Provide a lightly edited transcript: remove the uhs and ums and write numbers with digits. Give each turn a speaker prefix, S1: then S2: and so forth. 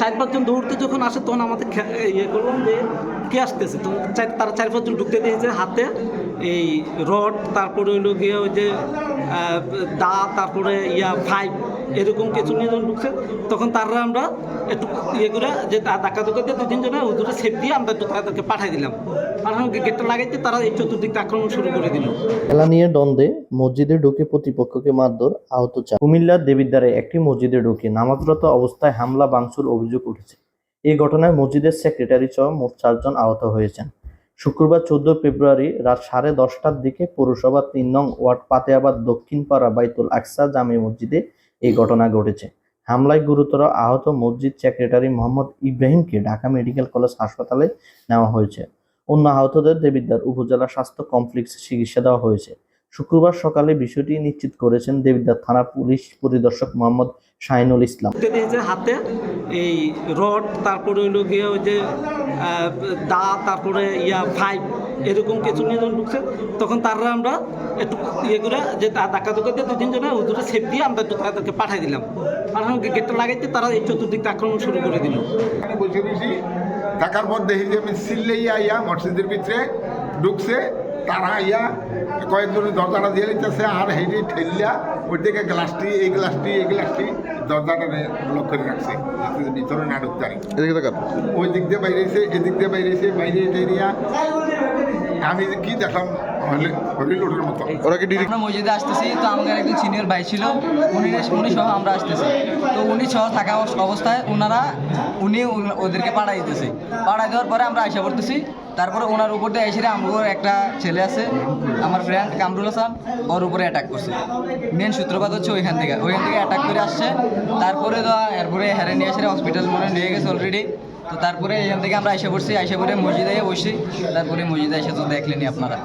S1: 4-5 জন দৌড়তে যখন আসে তখন আমাদের ইয়ে করলাম যে কে আসতেছে, তো তারা 4-5 জন ঢুকতে দিয়েছে হাতে এই রড, তারপরে হইলো গিয়ে ওই যে দা, তারপরে ফাইভ এরকম কিছু নিয়ে যখন ঢুকছে তখন তারা আমরা একটু ইয়ে করে যে ধাক্কা ধুকে দিয়ে 2-3 জনে হুজুরে সেফ দিয়ে আমরা একটু তাদেরকে পাঠিয়ে দিলাম। পাঠানো গেটটা লাগাইতে তারা এই চতুর্দিকে আক্রমণ শুরু করে দিল।
S2: খেলা নিয়ে দ্বন্দ্বে মসজিদে ঢুকে প্রতিপক্ষকে মারধর, আহত 4। কুমিল্লার দেবিদ্বারে একটি মসজিদে ঢুকে নামাজরত অবস্থায় হামলা ভাঙচুর অভিযোগ উঠেছে। এই ঘটনায় মসজিদের সেক্রেটারি সহ মোট 4 জন আহত হয়েছেন। শুক্রবার 14 ফেব্রুয়ারি রাত 10:30টার দিকে পৌরসভা 3 নং ওয়ার্ড পাতেয়াবাদ দক্ষিণপাড়া বাইতুল আকসা জামে মসজিদে এই ঘটনা ঘটেছে। হামলায় গুরুতর আহত মসজিদ সেক্রেটারি মোহাম্মদ ইব্রাহিমকে ঢাকা মেডিকেল কলেজ হাসপাতালে নেওয়া হয়েছে। অন্য আহতদের দেবিদ্বার উপজেলা স্বাস্থ্য কমপ্লেক্সে চিকিৎসা দেওয়া হয়েছে। শুক্রবার সকালে বিষয়টি নিশ্চিত করেছেন দেবিদ্বার থানা পুলিশ পরিদর্শক মোহাম্মদ শাহিনুল ইসলাম।
S1: হাতে এই রড, তারপরে হইলো গিয়ে ওই যে দা, তারপরে ফাইভ এরকম কিছু নিয়ে যখন ঢুকছে তখন তারা আমরা একটু ইয়ে করে যে ধাক্কা ধুকে দিয়ে 2-3 জনে হুজুরে সেফ দিয়ে আমরা একটু তাদেরকে পাঠিয়ে দিলাম। পাঠানো গেটটা লাগাইতে তারা এই চতুর্দিকে আক্রমণ শুরু করে দিল।
S3: বসে বসি থাকার পর দেখি যে আমি চিল্লাইয়া আইয়া মসজিদের ভিতরে ঢুকছে, তারা আইয়া কয়েকজনের দরজাটা দিয়ে লিখতেছে আর হেঁটে ঠেলিয়া ওই দিকে এই গ্লাসটি দরজাটা লক করে রাখছে ভিতরে না ঢুকতে পারি। ওই দিক দিয়ে বাইরেছে, এদিক দিয়ে বাইরেছে, বাইরে টেরিয়া আমি কি দেখলাম হরিলোটের মতো।
S4: আমরা মসজিদে আসতেছি, তো আমাদের একজন সিনিয়র ভাই ছিল, উনি সহ আমরা আসতেছি। তো উনি সহ থাকা অবস্থায় উনি ওদেরকে পাড়াই দিতেছে। পাড়াই দেওয়ার পরে আমরা আইসা পড়তেছি। তারপরে ওনার উপর দিয়ে এসে আমার একটা ছেলে আছে, আমার ফ্রেন্ড কামরুল হাসান, ওর উপরে অ্যাটাক করছে। মেন সূত্রপাত হচ্ছে ওইখান থেকে অ্যাটাক করে আসছে। তারপরে এরপরে হেরে নিয়ে এসে হসপিটাল নিয়ে গেছে অলরেডি। তো তারপরে এখান থেকে আমরা আইসা পড়ছি, আইসা পড়ে মসজিদে বসছি। তারপরে মসজিদে এসে তো দেখলেনি আপনারা।